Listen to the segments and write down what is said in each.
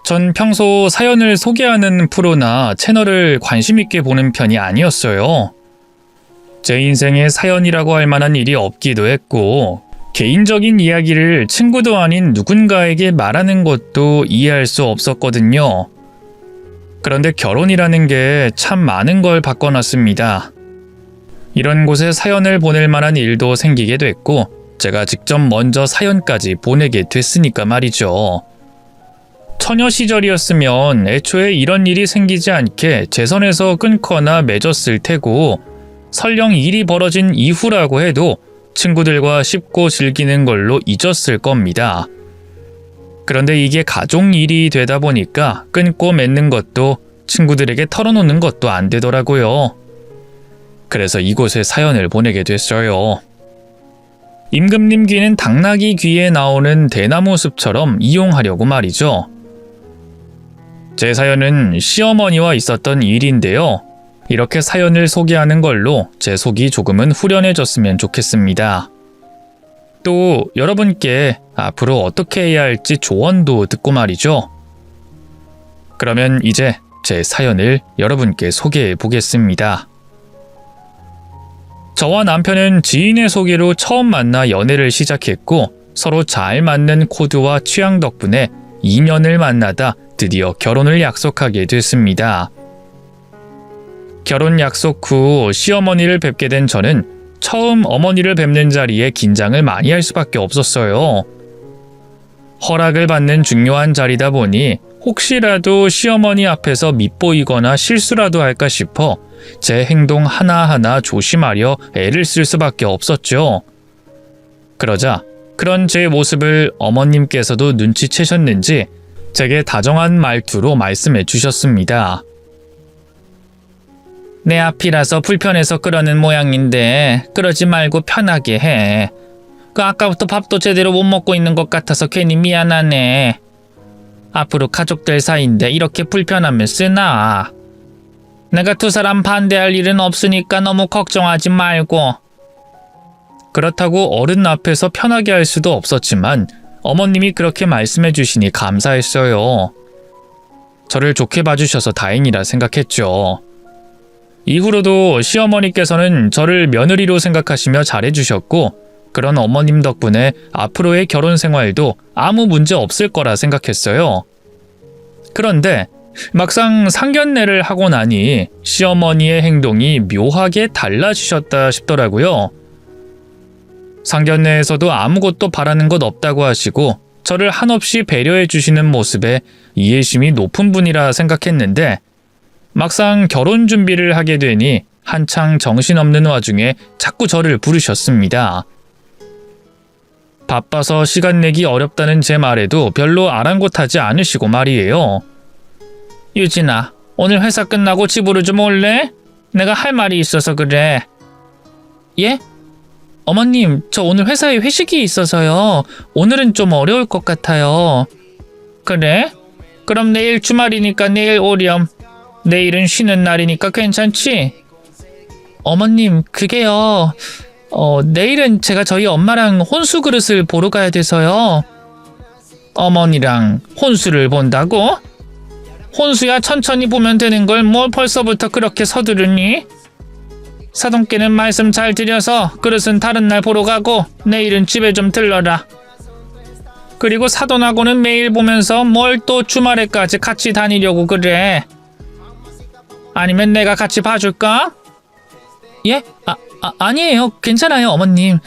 전 평소 사연을 소개하는 프로나 채널을 관심 있게 보는 편이 아니었어요. 제 인생에 사연이라고 할 만한 일이 없기도 했고, 개인적인 이야기를 친구도 아닌 누군가에게 말하는 것도 이해할 수 없었거든요. 그런데 결혼이라는 게 참 많은 걸 바꿔놨습니다. 이런 곳에 사연을 보낼 만한 일도 생기게 됐고, 제가 직접 먼저 사연까지 보내게 됐으니까 말이죠. 처녀 시절이었으면 애초에 이런 일이 생기지 않게 제 선에서 끊거나 맺었을 테고, 설령 일이 벌어진 이후라고 해도 친구들과 쉽고 즐기는 걸로 잊었을 겁니다. 그런데 이게 가족 일이 되다 보니까 끊고 맺는 것도 친구들에게 털어놓는 것도 안 되더라고요. 그래서 이곳에 사연을 보내게 됐어요. 임금님 귀는 당나귀 귀에 나오는 대나무 숲처럼 이용하려고 말이죠. 제 사연은 시어머니와 있었던 일인데요. 이렇게 사연을 소개하는 걸로 제 속이 조금은 후련해졌으면 좋겠습니다. 또 여러분께 앞으로 어떻게 해야 할지 조언도 듣고 말이죠. 그러면 이제 제 사연을 여러분께 소개해 보겠습니다. 저와 남편은 지인의 소개로 처음 만나 연애를 시작했고, 서로 잘 맞는 코드와 취향 덕분에 2년을 만나다 드디어 결혼을 약속하게 됐습니다. 결혼 약속 후 시어머니를 뵙게 된 저는 처음 어머니를 뵙는 자리에 긴장을 많이 할 수밖에 없었어요. 허락을 받는 중요한 자리다 보니 혹시라도 시어머니 앞에서 밉보이거나 실수라도 할까 싶어 제 행동 하나하나 조심하려 애를 쓸 수밖에 없었죠. 그러자 그런 제 모습을 어머님께서도 눈치채셨는지 제게 다정한 말투로 말씀해 주셨습니다. 내 앞이라서 불편해서 그러는 모양인데 그러지 말고 편하게 해. 아까부터 밥도 제대로 못 먹고 있는 것 같아서 괜히 미안하네. 앞으로 가족들 사이인데 이렇게 불편하면 쓰나. 내가 두 사람 반대할 일은 없으니까 너무 걱정하지 말고. 그렇다고 어른 앞에서 편하게 할 수도 없었지만 어머님이 그렇게 말씀해 주시니 감사했어요. 저를 좋게 봐주셔서 다행이라 생각했죠. 이후로도 시어머니께서는 저를 며느리로 생각하시며 잘해주셨고, 그런 어머님 덕분에 앞으로의 결혼 생활도 아무 문제 없을 거라 생각했어요. 그런데 막상 상견례를 하고 나니 시어머니의 행동이 묘하게 달라지셨다 싶더라고요. 상견례에서도 아무것도 바라는 것 없다고 하시고 저를 한없이 배려해 주시는 모습에 이해심이 높은 분이라 생각했는데, 막상 결혼 준비를 하게 되니 한창 정신없는 와중에 자꾸 저를 부르셨습니다. 바빠서 시간 내기 어렵다는 제 말에도 별로 아랑곳하지 않으시고 말이에요. 유진아, 오늘 회사 끝나고 집으로 좀 올래? 내가 할 말이 있어서 그래. 예? 어머님, 저 오늘 회사에 회식이 있어서요. 오늘은 좀 어려울 것 같아요. 그래? 그럼 내일 주말이니까 내일 오렴. 내일은 쉬는 날이니까 괜찮지? 어머님, 그게요. 내일은 제가 저희 엄마랑 혼수 그릇을 보러 가야 돼서요. 어머니랑 혼수를 본다고? 혼수야 천천히 보면 되는 걸 뭘 벌써부터 그렇게 서두르니? 사돈께는 말씀 잘 드려서 그릇은 다른 날 보러 가고 내일은 집에 좀 들러라. 그리고 사돈하고는 매일 보면서 뭘 또 주말에까지 같이 다니려고 그래. 아니면 내가 같이 봐줄까? 예? 아니에요. 괜찮아요, 어머님.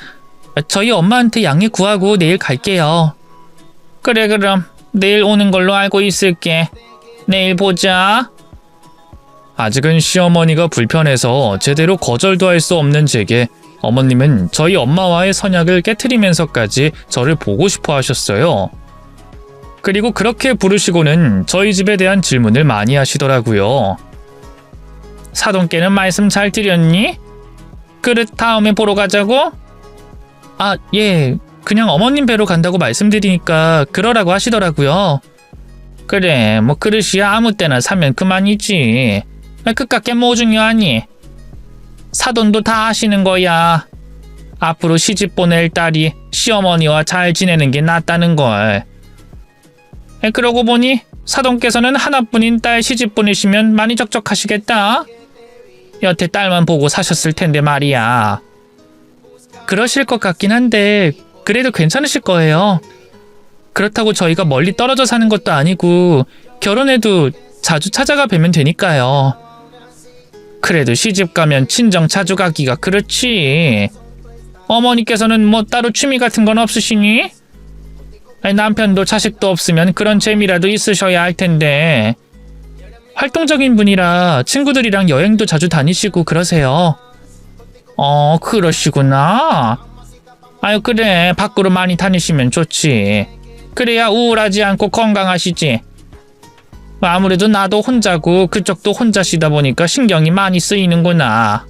저희 엄마한테 양해 구하고 내일 갈게요. 그래, 그럼 내일 오는 걸로 알고 있을게. 내일 보자. 아직은 시어머니가 불편해서 제대로 거절도 할 수 없는 제게 어머님은 저희 엄마와의 선약을 깨트리면서까지 저를 보고 싶어 하셨어요. 그리고 그렇게 부르시고는 저희 집에 대한 질문을 많이 하시더라고요. 사돈께는 말씀 잘 드렸니? 그릇 다음에 보러 가자고? 예. 그냥 어머님 뵈러 간다고 말씀드리니까 그러라고 하시더라고요. 그래, 뭐 그릇이야 아무 때나 사면 그만이지. 그깟게 뭐 중요하니? 사돈도 다 아시는 거야. 앞으로 시집 보낼 딸이 시어머니와 잘 지내는 게 낫다는 걸. 그러고 보니 사돈께서는 하나뿐인 딸 시집 보내시면 많이 적적하시겠다. 여태 딸만 보고 사셨을 텐데 말이야. 그러실 것 같긴 한데 그래도 괜찮으실 거예요. 그렇다고 저희가 멀리 떨어져 사는 것도 아니고 결혼해도 자주 찾아가 뵈면 되니까요. 그래도 시집 가면 친정 자주 가기가 그렇지. 어머니께서는 뭐 따로 취미 같은 건 없으시니? 아니, 남편도 자식도 없으면 그런 재미라도 있으셔야 할 텐데. 활동적인 분이라 친구들이랑 여행도 자주 다니시고 그러세요. 그러시구나. 아유, 그래. 밖으로 많이 다니시면 좋지. 그래야 우울하지 않고 건강하시지. 아무래도 나도 혼자고 그쪽도 혼자시다 보니까 신경이 많이 쓰이는구나.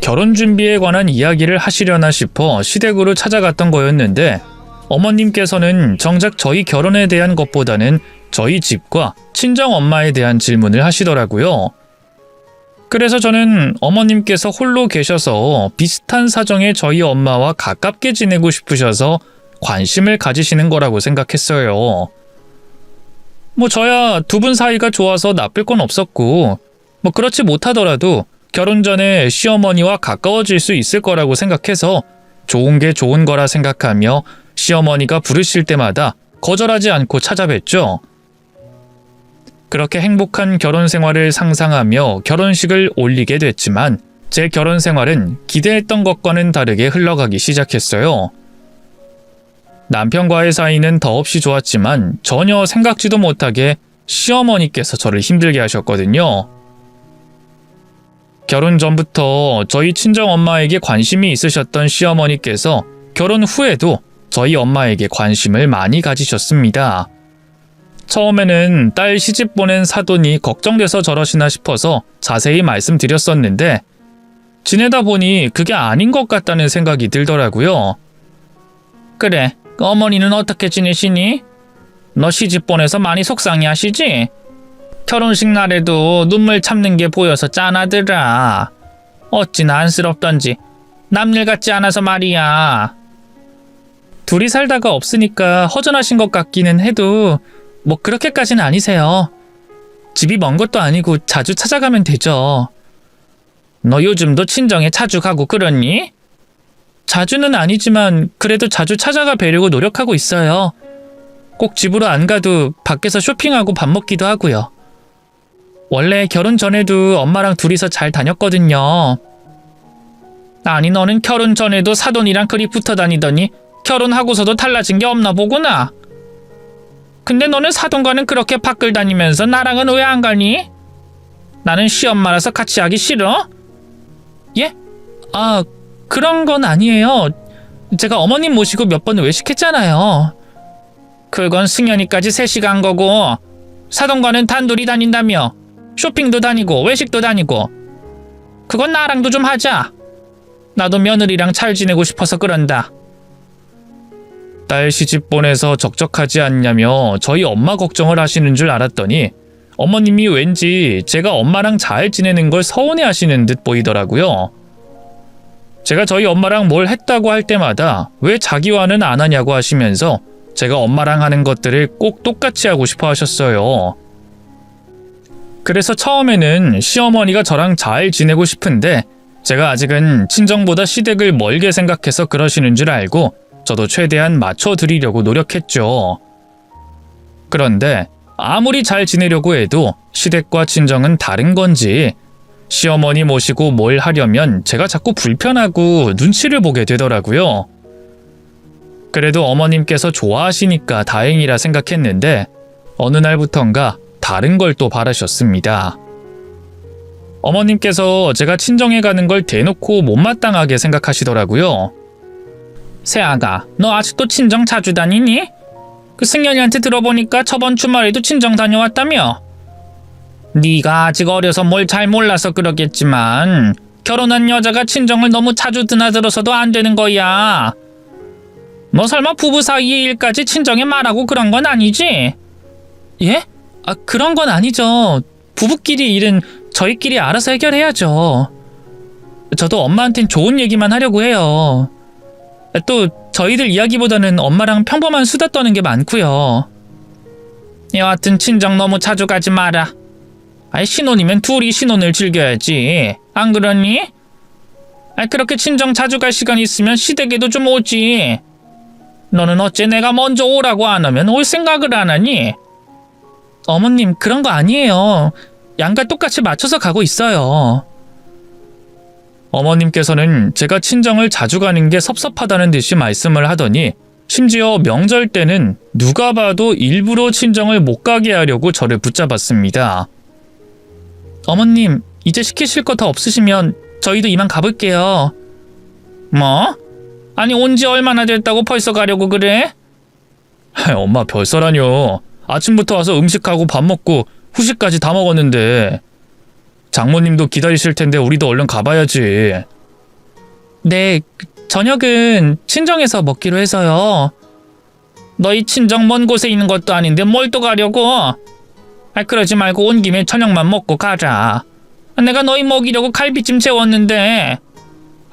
결혼 준비에 관한 이야기를 하시려나 싶어 시댁으로 찾아갔던 거였는데 어머님께서는 정작 저희 결혼에 대한 것보다는 저희 집과 친정 엄마에 대한 질문을 하시더라고요. 그래서 저는 어머님께서 홀로 계셔서 비슷한 사정의 저희 엄마와 가깝게 지내고 싶으셔서 관심을 가지시는 거라고 생각했어요. 뭐 저야 두 분 사이가 좋아서 나쁠 건 없었고 뭐 그렇지 못하더라도 결혼 전에 시어머니와 가까워질 수 있을 거라고 생각해서 좋은 게 좋은 거라 생각하며 시어머니가 부르실 때마다 거절하지 않고 찾아뵀죠. 그렇게 행복한 결혼 생활을 상상하며 결혼식을 올리게 됐지만 제 결혼 생활은 기대했던 것과는 다르게 흘러가기 시작했어요. 남편과의 사이는 더없이 좋았지만 전혀 생각지도 못하게 시어머니께서 저를 힘들게 하셨거든요. 결혼 전부터 저희 친정엄마에게 관심이 있으셨던 시어머니께서 결혼 후에도 저희 엄마에게 관심을 많이 가지셨습니다. 처음에는 딸 시집 보낸 사돈이 걱정돼서 저러시나 싶어서 자세히 말씀드렸었는데 지내다 보니 그게 아닌 것 같다는 생각이 들더라고요. 그래, 어머니는 어떻게 지내시니? 너 시집 보내서 많이 속상해하시지? 결혼식 날에도 눈물 참는 게 보여서 짠하더라. 어찌나 안쓰럽던지 남일 같지 않아서 말이야. 둘이 살다가 없으니까 허전하신 것 같기는 해도 뭐 그렇게까지는 아니세요. 집이 먼 것도 아니고 자주 찾아가면 되죠. 너 요즘도 친정에 자주 가고 그러니? 자주는 아니지만 그래도 자주 찾아가 뵈려고 노력하고 있어요. 꼭 집으로 안 가도 밖에서 쇼핑하고 밥 먹기도 하고요. 원래 결혼 전에도 엄마랑 둘이서 잘 다녔거든요. 아니, 너는 결혼 전에도 사돈이랑 그리 붙어 다니더니 결혼하고서도 달라진 게 없나 보구나. 근데 너는 사돈과는 그렇게 밖을 다니면서 나랑은 왜 안 가니? 나는 시엄마라서 같이 하기 싫어? 예? 그런 건 아니에요. 제가 어머님 모시고 몇 번 외식했잖아요. 그건 승연이까지 셋이 간 거고 사돈과는 단둘이 다닌다며. 쇼핑도 다니고 외식도 다니고. 그건 나랑도 좀 하자. 나도 며느리랑 잘 지내고 싶어서 그런다. 딸 시집 보내서 적적하지 않냐며 저희 엄마 걱정을 하시는 줄 알았더니 어머님이 왠지 제가 엄마랑 잘 지내는 걸 서운해 하시는 듯 보이더라고요. 제가 저희 엄마랑 뭘 했다고 할 때마다 왜 자기와는 안 하냐고 하시면서 제가 엄마랑 하는 것들을 꼭 똑같이 하고 싶어 하셨어요. 그래서 처음에는 시어머니가 저랑 잘 지내고 싶은데 제가 아직은 친정보다 시댁을 멀게 생각해서 그러시는 줄 알고 저도 최대한 맞춰드리려고 노력했죠. 그런데 아무리 잘 지내려고 해도 시댁과 친정은 다른 건지 시어머니 모시고 뭘 하려면 제가 자꾸 불편하고 눈치를 보게 되더라고요. 그래도 어머님께서 좋아하시니까 다행이라 생각했는데 어느 날부턴가 다른 걸 또 바라셨습니다. 어머님께서 제가 친정에 가는 걸 대놓고 못마땅하게 생각하시더라고요. 새아가, 너 아직도 친정 자주 다니니? 그 승연이한테 들어보니까 저번 주말에도 친정 다녀왔다며? 네가 아직 어려서 뭘 잘 몰라서 그러겠지만 결혼한 여자가 친정을 너무 자주 드나들어서도 안 되는 거야. 너 설마 부부 사이의 일까지 친정에 말하고 그런 건 아니지? 예? 그런 건 아니죠. 부부끼리 일은 저희끼리 알아서 해결해야죠. 저도 엄마한텐 좋은 얘기만 하려고 해요. 또 저희들 이야기보다는 엄마랑 평범한 수다 떠는 게 많고요. 여하튼 친정 너무 자주 가지 마라. 아이, 신혼이면 둘이 신혼을 즐겨야지. 안 그러니? 아이, 그렇게 친정 자주 갈 시간 있으면 시댁에도 좀 오지. 너는 어째 내가 먼저 오라고 안 하면 올 생각을 안 하니? 어머님, 그런 거 아니에요. 양가 똑같이 맞춰서 가고 있어요. 어머님께서는 제가 친정을 자주 가는 게 섭섭하다는 듯이 말씀을 하더니 심지어 명절 때는 누가 봐도 일부러 친정을 못 가게 하려고 저를 붙잡았습니다. 어머님, 이제 시키실 거 더 없으시면 저희도 이만 가볼게요. 뭐? 아니, 온 지 얼마나 됐다고 벌써 가려고 그래? 엄마, 벌써라뇨. 아침부터 와서 음식하고 밥 먹고 후식까지 다 먹었는데. 장모님도 기다리실 텐데 우리도 얼른 가봐야지. 네, 저녁은 친정에서 먹기로 해서요. 너희 친정 먼 곳에 있는 것도 아닌데 뭘 또 가려고? 그러지 말고 온 김에 저녁만 먹고 가자. 내가 너희 먹이려고 갈비찜 재웠는데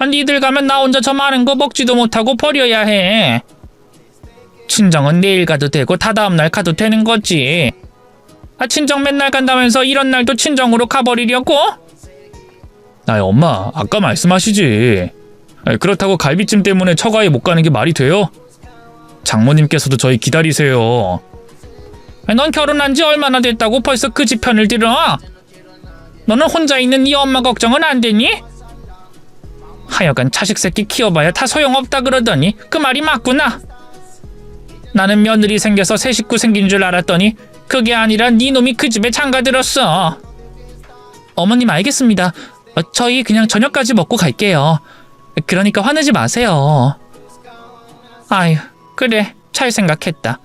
니들 가면 나 혼자 저 많은 거 먹지도 못하고 버려야 해. 친정은 내일 가도 되고 다다음 날 가도 되는 거지. 친정 맨날 간다면서 이런 날도 친정으로 가버리려고? 엄마, 아까 말씀하시지. 그렇다고 갈비찜 때문에 처가에 못 가는 게 말이 돼요? 장모님께서도 저희 기다리세요. 넌 결혼한 지 얼마나 됐다고 벌써 그 집 편을 들어? 너는 혼자 있는 네 엄마 걱정은 안 되니? 하여간 자식 새끼 키워봐야 다 소용없다 그러더니 그 말이 맞구나. 나는 며느리 생겨서 새 식구 생긴 줄 알았더니 그게 아니라 네 놈이 그 집에 장가들었어. 어머님, 알겠습니다. 저희 그냥 저녁까지 먹고 갈게요. 그러니까 화내지 마세요. 아휴, 그래, 잘 생각했다.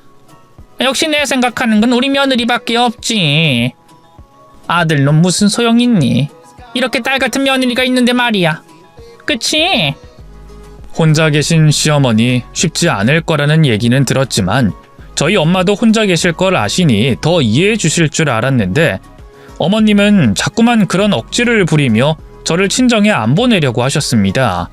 역시 내 생각하는 건 우리 며느리밖에 없지. 아들놈 무슨 소용 있니? 이렇게 딸 같은 며느리가 있는데 말이야. 그치? 혼자 계신 시어머니 쉽지 않을 거라는 얘기는 들었지만 저희 엄마도 혼자 계실 걸 아시니 더 이해해 주실 줄 알았는데 어머님은 자꾸만 그런 억지를 부리며 저를 친정에 안 보내려고 하셨습니다.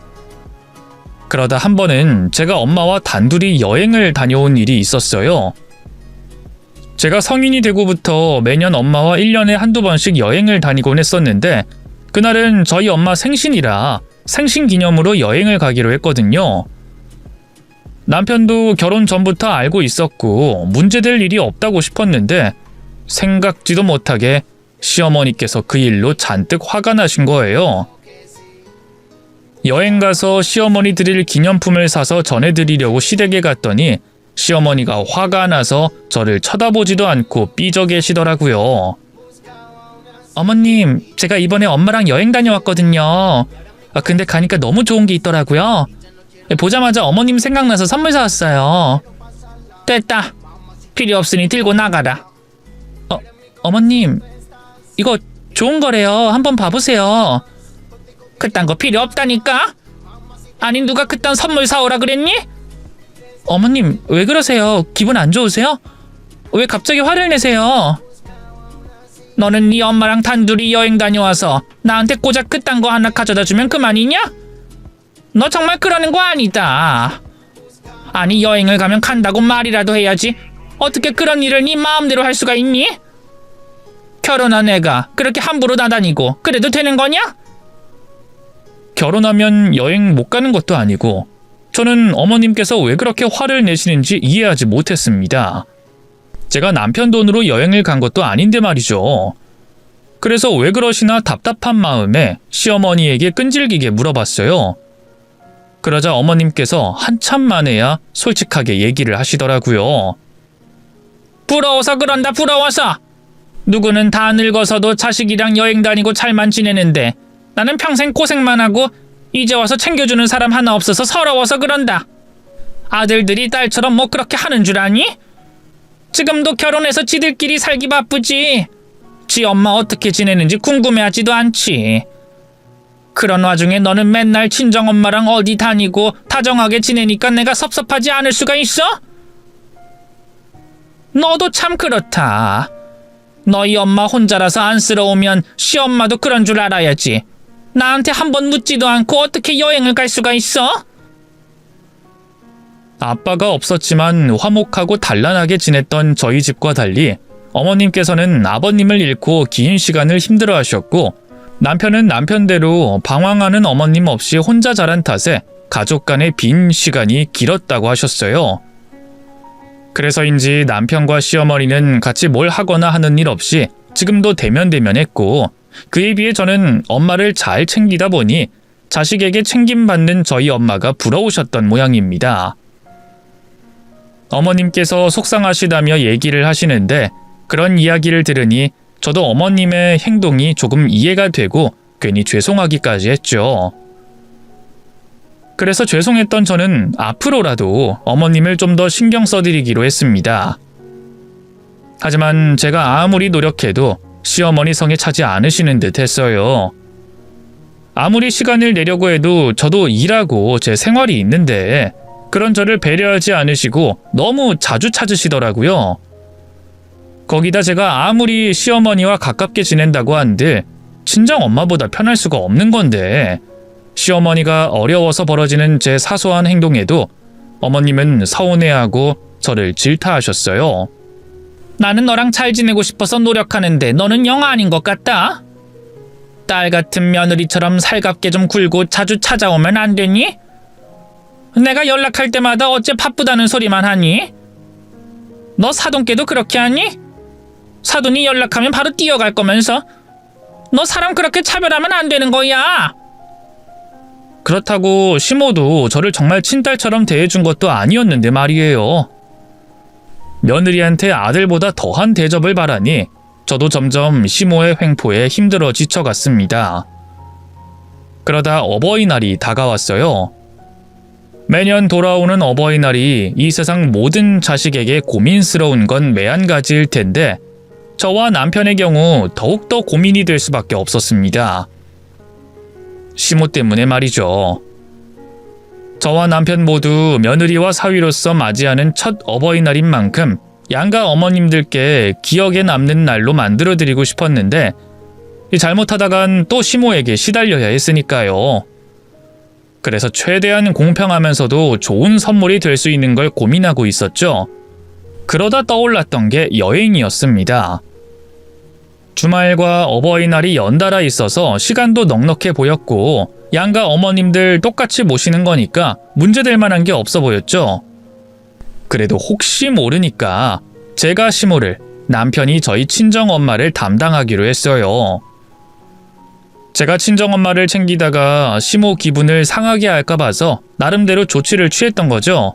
그러다 한 번은 제가 엄마와 단둘이 여행을 다녀온 일이 있었어요. 제가 성인이 되고부터 매년 엄마와 1년에 한두 번씩 여행을 다니곤 했었는데 그날은 저희 엄마 생신이라 생신 기념으로 여행을 가기로 했거든요. 남편도 결혼 전부터 알고 있었고 문제될 일이 없다고 싶었는데 생각지도 못하게 시어머니께서 그 일로 잔뜩 화가 나신 거예요. 여행 가서 시어머니 드릴 기념품을 사서 전해드리려고 시댁에 갔더니 시어머니가 화가 나서 저를 쳐다보지도 않고 삐져 계시더라고요. 어머님, 제가 이번에 엄마랑 여행 다녀왔거든요. 근데 가니까 너무 좋은 게 있더라고요. 보자마자 어머님 생각나서 선물 사왔어요. 됐다. 필요 없으니 들고 나가라. 어머님, 이거 좋은 거래요. 한번 봐보세요. 그딴 거 필요 없다니까? 아니, 누가 그딴 선물 사오라 그랬니? 어머님, 왜 그러세요? 기분 안 좋으세요? 왜 갑자기 화를 내세요? 너는 네 엄마랑 단둘이 여행 다녀와서 나한테 고작 그딴 거 하나 가져다 주면 그만이냐? 너 정말 그러는 거 아니다. 아니, 여행을 가면 간다고 말이라도 해야지. 어떻게 그런 일을 네 마음대로 할 수가 있니? 결혼한 애가 그렇게 함부로 나다니고 그래도 되는 거냐? 결혼하면 여행 못 가는 것도 아니고 저는 어머님께서 왜 그렇게 화를 내시는지 이해하지 못했습니다. 제가 남편 돈으로 여행을 간 것도 아닌데 말이죠. 그래서 왜 그러시나 답답한 마음에 시어머니에게 끈질기게 물어봤어요. 그러자 어머님께서 한참 만에야 솔직하게 얘기를 하시더라고요. 부러워서 그런다, 부러워서. 누구는 다 늙어서도 자식이랑 여행 다니고 잘만 지내는데 나는 평생 고생만 하고 이제 와서 챙겨주는 사람 하나 없어서 서러워서 그런다. 아들들이 딸처럼 뭐 그렇게 하는 줄 아니? 지금도 결혼해서 지들끼리 살기 바쁘지. 지 엄마 어떻게 지내는지 궁금해하지도 않지. 그런 와중에 너는 맨날 친정엄마랑 어디 다니고 다정하게 지내니까 내가 섭섭하지 않을 수가 있어? 너도 참 그렇다. 너희 엄마 혼자라서 안쓰러우면 시엄마도 그런 줄 알아야지. 나한테 한 번 묻지도 않고 어떻게 여행을 갈 수가 있어? 아빠가 없었지만 화목하고 단란하게 지냈던 저희 집과 달리 어머님께서는 아버님을 잃고 긴 시간을 힘들어하셨고 남편은 남편대로 방황하는 어머님 없이 혼자 자란 탓에 가족 간의 빈 시간이 길었다고 하셨어요. 그래서인지 남편과 시어머니는 같이 뭘 하거나 하는 일 없이 지금도 대면대면했고 그에 비해 저는 엄마를 잘 챙기다 보니 자식에게 챙김받는 저희 엄마가 부러우셨던 모양입니다. 어머님께서 속상하시다며 얘기를 하시는데 그런 이야기를 들으니 저도 어머님의 행동이 조금 이해가 되고 괜히 죄송하기까지 했죠. 그래서 죄송했던 저는 앞으로라도 어머님을 좀 더 신경 써드리기로 했습니다. 하지만 제가 아무리 노력해도 시어머니 성에 차지 않으시는 듯 했어요. 아무리 시간을 내려고 해도 저도 일하고 제 생활이 있는데 그런 저를 배려하지 않으시고 너무 자주 찾으시더라고요. 거기다 제가 아무리 시어머니와 가깝게 지낸다고 한들 친정 엄마보다 편할 수가 없는 건데 시어머니가 어려워서 벌어지는 제 사소한 행동에도 어머님은 서운해하고 저를 질타하셨어요. 나는 너랑 잘 지내고 싶어서 노력하는데 너는 영 아닌 것 같다. 딸 같은 며느리처럼 살갑게 좀 굴고 자주 찾아오면 안 되니? 내가 연락할 때마다 어째 바쁘다는 소리만 하니? 너 사돈께도 그렇게 하니? 사돈이 연락하면 바로 뛰어갈 거면서 너 사람 그렇게 차별하면 안 되는 거야. 그렇다고 시모도 저를 정말 친딸처럼 대해준 것도 아니었는데 말이에요. 며느리한테 아들보다 더한 대접을 바라니 저도 점점 시모의 횡포에 힘들어 지쳐갔습니다. 그러다 어버이날이 다가왔어요. 매년 돌아오는 어버이날이 이 세상 모든 자식에게 고민스러운 건 매한가지일 텐데 저와 남편의 경우 더욱더 고민이 될 수밖에 없었습니다. 시모 때문에 말이죠. 저와 남편 모두 며느리와 사위로서 맞이하는 첫 어버이날인 만큼 양가 어머님들께 기억에 남는 날로 만들어드리고 싶었는데 잘못하다간 또 시모에게 시달려야 했으니까요. 그래서 최대한 공평하면서도 좋은 선물이 될 수 있는 걸 고민하고 있었죠. 그러다 떠올랐던 게 여행이었습니다. 주말과 어버이날이 연달아 있어서 시간도 넉넉해 보였고 양가 어머님들 똑같이 모시는 거니까 문제될 만한 게 없어 보였죠. 그래도 혹시 모르니까 제가 시모를, 남편이 저희 친정엄마를 담당하기로 했어요. 제가 친정엄마를 챙기다가 시모 기분을 상하게 할까 봐서 나름대로 조치를 취했던 거죠.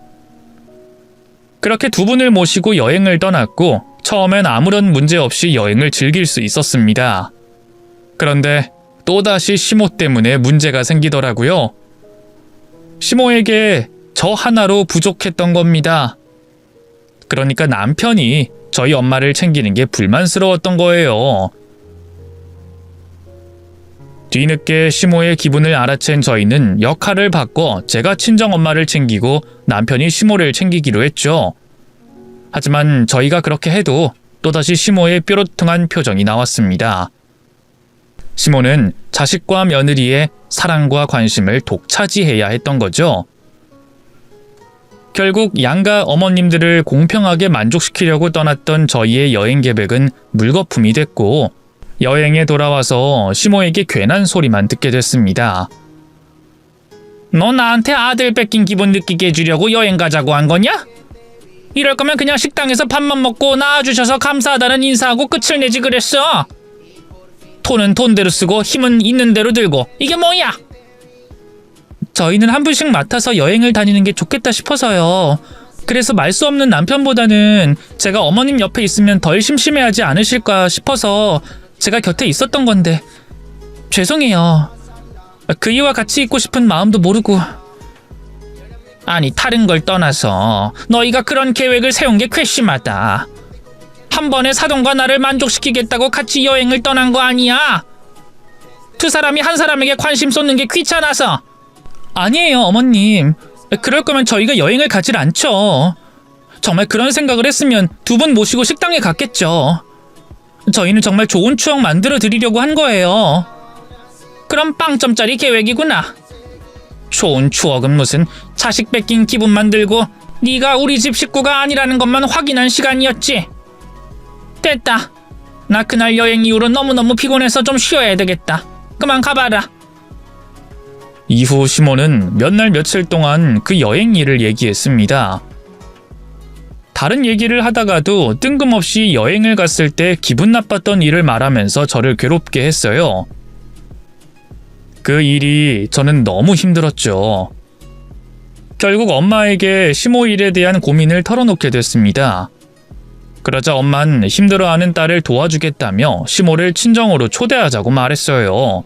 그렇게 두 분을 모시고 여행을 떠났고 처음엔 아무런 문제 없이 여행을 즐길 수 있었습니다. 그런데 또다시 시모 때문에 문제가 생기더라고요. 시모에게 저 하나로 부족했던 겁니다. 그러니까 남편이 저희 엄마를 챙기는 게 불만스러웠던 거예요. 뒤늦게 시모의 기분을 알아챈 저희는 역할을 바꿔 제가 친정엄마를 챙기고 남편이 시모를 챙기기로 했죠. 하지만 저희가 그렇게 해도 또다시 시모의 뾰루퉁한 표정이 나왔습니다. 시모는 자식과 며느리의 사랑과 관심을 독차지해야 했던 거죠. 결국 양가 어머님들을 공평하게 만족시키려고 떠났던 저희의 여행 계획은 물거품이 됐고 여행에 돌아와서 시모에게 괜한 소리만 듣게 됐습니다. 너 나한테 아들 뺏긴 기분 느끼게 해주려고 여행 가자고 한 거냐? 이럴 거면 그냥 식당에서 밥만 먹고 낳아주셔서 감사하다는 인사하고 끝을 내지 그랬어. 돈은 돈대로 쓰고 힘은 있는 대로 들고 이게 뭐야? 저희는 한 분씩 맡아서 여행을 다니는 게 좋겠다 싶어서요. 그래서 말 수 없는 남편보다는 제가 어머님 옆에 있으면 덜 심심해하지 않으실까 싶어서 제가 곁에 있었던 건데 죄송해요. 그이와 같이 있고 싶은 마음도 모르고. 아니 다른 걸 떠나서 너희가 그런 계획을 세운 게 괘씸하다. 한 번에 사돈과 나를 만족시키겠다고 같이 여행을 떠난 거 아니야? 두 사람이 한 사람에게 관심 쏟는 게 귀찮아서. 아니에요 어머님. 그럴 거면 저희가 여행을 가질 않죠. 정말 그런 생각을 했으면 두 분 모시고 식당에 갔겠죠. 저희는 정말 좋은 추억 만들어 드리려고 한 거예요. 그럼 빵점짜리 계획이구나. 좋은 추억은 무슨, 자식 뺏긴 기분만 들고 네가 우리 집 식구가 아니라는 것만 확인한 시간이었지. 됐다. 나 그날 여행 이후로 너무너무 피곤해서 좀 쉬어야 되겠다. 그만 가봐라. 이후 시몬은 몇 날 며칠 동안 그 여행 일을 얘기했습니다. 다른 얘기를 하다가도 뜬금없이 여행을 갔을 때 기분 나빴던 일을 말하면서 저를 괴롭게 했어요. 그 일이 저는 너무 힘들었죠. 결국 엄마에게 시모 일에 대한 고민을 털어놓게 됐습니다. 그러자 엄마는 힘들어하는 딸을 도와주겠다며 시모를 친정으로 초대하자고 말했어요.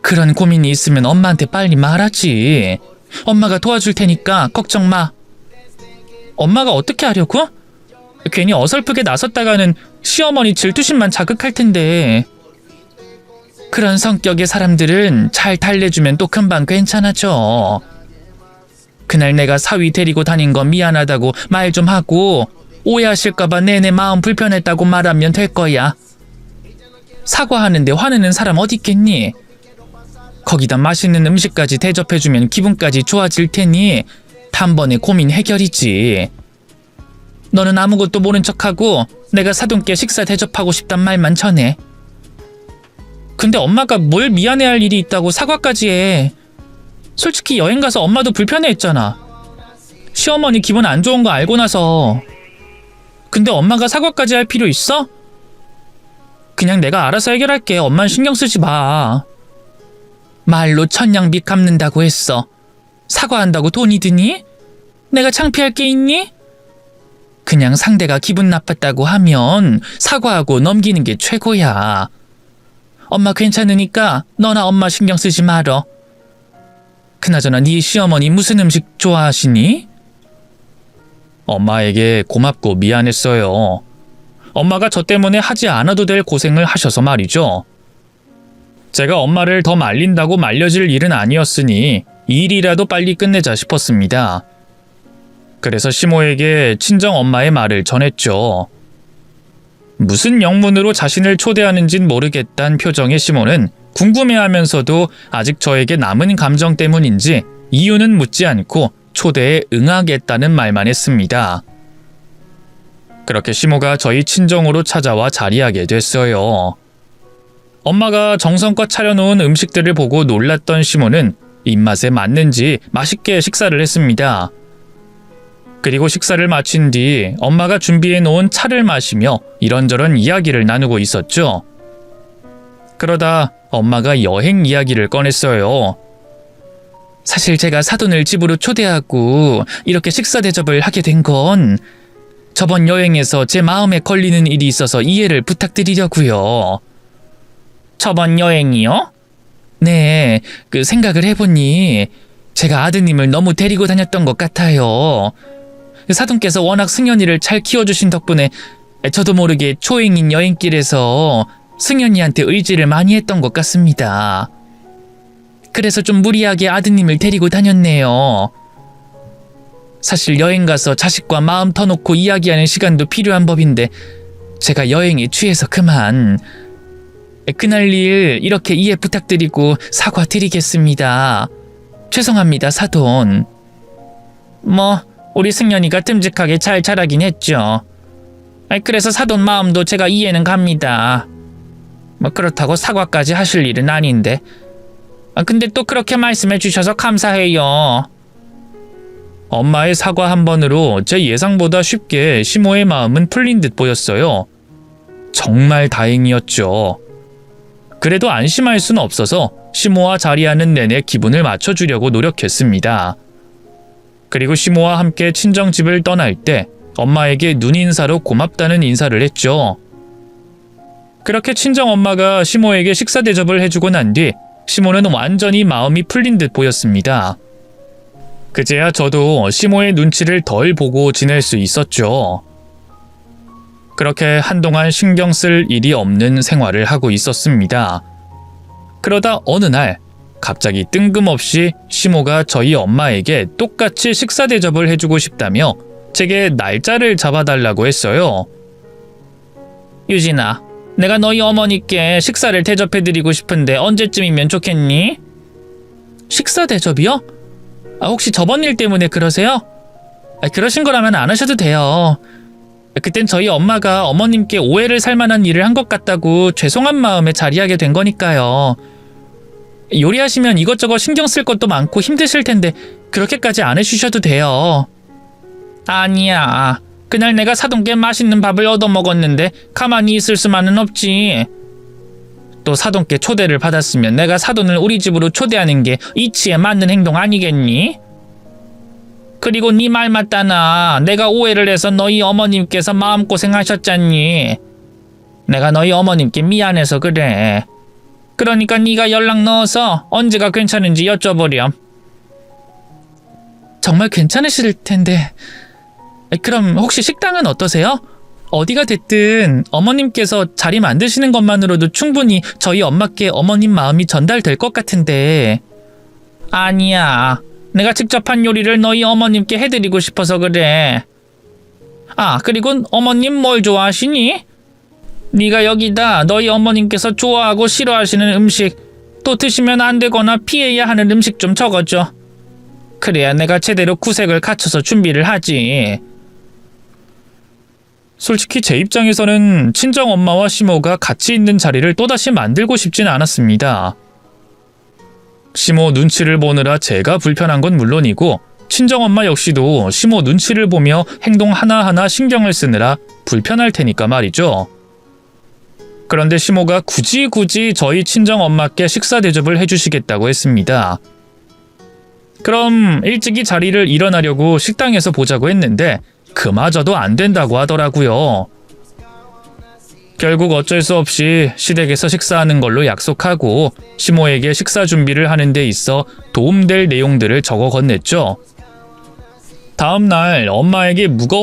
그런 고민이 있으면 엄마한테 빨리 말하지. 엄마가 도와줄 테니까 걱정 마. 엄마가 어떻게 하려고? 괜히 어설프게 나섰다가는 시어머니 질투심만 자극할 텐데. 그런 성격의 사람들은 잘 달래주면 또 금방 괜찮아져. 그날 내가 사위 데리고 다닌 건 미안하다고 말 좀 하고 오해하실까봐 내내 마음 불편했다고 말하면 될 거야. 사과하는데 화내는 사람 어디 있겠니? 거기다 맛있는 음식까지 대접해주면 기분까지 좋아질 테니 단번에 고민 해결이지. 너는 아무것도 모른 척하고 내가 사돈께 식사 대접하고 싶단 말만 전해. 근데 엄마가 뭘 미안해할 일이 있다고 사과까지 해. 솔직히 여행 가서 엄마도 불편해했잖아. 시어머니 기분 안 좋은 거 알고 나서. 근데 엄마가 사과까지 할 필요 있어? 그냥 내가 알아서 해결할게. 엄만 신경 쓰지 마. 말로 천냥빚 갚는다고 했어. 사과한다고 돈이 드니? 내가 창피할 게 있니? 그냥 상대가 기분 나빴다고 하면 사과하고 넘기는 게 최고야. 엄마 괜찮으니까 너나 엄마 신경 쓰지 말어. 그나저나 네 시어머니 무슨 음식 좋아하시니? 엄마에게 고맙고 미안했어요. 엄마가 저 때문에 하지 않아도 될 고생을 하셔서 말이죠. 제가 엄마를 더 말린다고 말려질 일은 아니었으니 이 일이라도 빨리 끝내자 싶었습니다. 그래서 시모에게 친정 엄마의 말을 전했죠. 무슨 영문으로 자신을 초대하는진 모르겠다는 표정의 시모는 궁금해하면서도 아직 저에게 남은 감정 때문인지 이유는 묻지 않고 초대에 응하겠다는 말만 했습니다. 그렇게 시모가 저희 친정으로 찾아와 자리하게 됐어요. 엄마가 정성껏 차려놓은 음식들을 보고 놀랐던 시모는 입맛에 맞는지 맛있게 식사를 했습니다. 그리고 식사를 마친 뒤 엄마가 준비해놓은 차를 마시며 이런저런 이야기를 나누고 있었죠. 그러다 엄마가 여행 이야기를 꺼냈어요. 사실 제가 사돈을 집으로 초대하고 이렇게 식사 대접을 하게 된 건 저번 여행에서 제 마음에 걸리는 일이 있어서 이해를 부탁드리려고요. 저번 여행이요? 네, 그 생각을 해보니 제가 아드님을 너무 데리고 다녔던 것 같아요. 사돈께서 워낙 승연이를 잘 키워주신 덕분에 저도 모르게 초행인 여행길에서 승연이한테 의지를 많이 했던 것 같습니다. 그래서 좀 무리하게 아드님을 데리고 다녔네요. 사실 여행 가서 자식과 마음 터놓고 이야기하는 시간도 필요한 법인데 제가 여행에 취해서 그만. 그날 일 이렇게 이해 부탁드리고 사과드리겠습니다. 죄송합니다, 사돈. 뭐 우리 승연이가 듬직하게 잘 자라긴 했죠. 그래서 사돈 마음도 제가 이해는 갑니다. 뭐 그렇다고 사과까지 하실 일은 아닌데. 근데 또 그렇게 말씀해 주셔서 감사해요. 엄마의 사과 한 번으로 제 예상보다 쉽게 시모의 마음은 풀린 듯 보였어요. 정말 다행이었죠. 그래도 안심할 수는 없어서 시모와 자리하는 내내 기분을 맞춰주려고 노력했습니다. 그리고 시모와 함께 친정집을 떠날 때 엄마에게 눈인사로 고맙다는 인사를 했죠. 그렇게 친정엄마가 시모에게 식사 대접을 해주고 난 뒤 시모는 완전히 마음이 풀린 듯 보였습니다. 그제야 저도 시모의 눈치를 덜 보고 지낼 수 있었죠. 그렇게 한동안 신경 쓸 일이 없는 생활을 하고 있었습니다. 그러다 어느 날 갑자기 뜬금없이 시모가 저희 엄마에게 똑같이 식사 대접을 해주고 싶다며 제게 날짜를 잡아달라고 했어요. 유진아, 내가 너희 어머니께 식사를 대접해드리고 싶은데 언제쯤이면 좋겠니? 식사 대접이요? 혹시 저번 일 때문에 그러세요? 그러신 거라면 안 하셔도 돼요. 그땐 저희 엄마가 어머님께 오해를 살 만한 일을 한 것 같다고 죄송한 마음에 자리하게 된 거니까요. 요리하시면 이것저것 신경 쓸 것도 많고 힘드실 텐데 그렇게까지 안 해주셔도 돼요. 아니야. 그날 내가 사돈께 맛있는 밥을 얻어먹었는데 가만히 있을 수만은 없지. 또 사돈께 초대를 받았으면 내가 사돈을 우리 집으로 초대하는 게 이치에 맞는 행동 아니겠니? 그리고 네 말 맞다나. 내가 오해를 해서 너희 어머님께서 마음고생하셨잖니. 내가 너희 어머님께 미안해서 그래. 그러니까 네가 연락 넣어서 언제가 괜찮은지 여쭤보렴. 정말 괜찮으실 텐데. 그럼 혹시 식당은 어떠세요? 어디가 됐든 어머님께서 자리 만드시는 것만으로도 충분히 저희 엄마께 어머님 마음이 전달될 것 같은데. 아니야. 내가 직접 한 요리를 너희 어머님께 해드리고 싶어서 그래. 아, 그리고 어머님 뭘 좋아하시니? 네가 여기다 너희 어머님께서 좋아하고 싫어하시는 음식, 또 드시면 안 되거나 피해야 하는 음식 좀 적어줘. 그래야 내가 제대로 구색을 갖춰서 준비를 하지. 솔직히 제 입장에서는 친정엄마와 시모가 같이 있는 자리를 또다시 만들고 싶진 않았습니다. 시모 눈치를 보느라 제가 불편한 건 물론이고 친정엄마 역시도 시모 눈치를 보며 행동 하나하나 신경을 쓰느라 불편할 테니까 말이죠. 그런데 시모가 굳이 저희 친정엄마께 식사 대접을 해주시겠다고 했습니다. 그럼 일찍이 자리를 일어나려고 식당에서 보자고 했는데 그마저도 안 된다고 하더라고요. 결국 어쩔 수 없이 시댁에서 식사하는 걸로 약속하고 시모에게 식사 준비를 하는 데 있어 도움될 내용들을 적어 건넸죠. 다음 날 엄마에게 무거운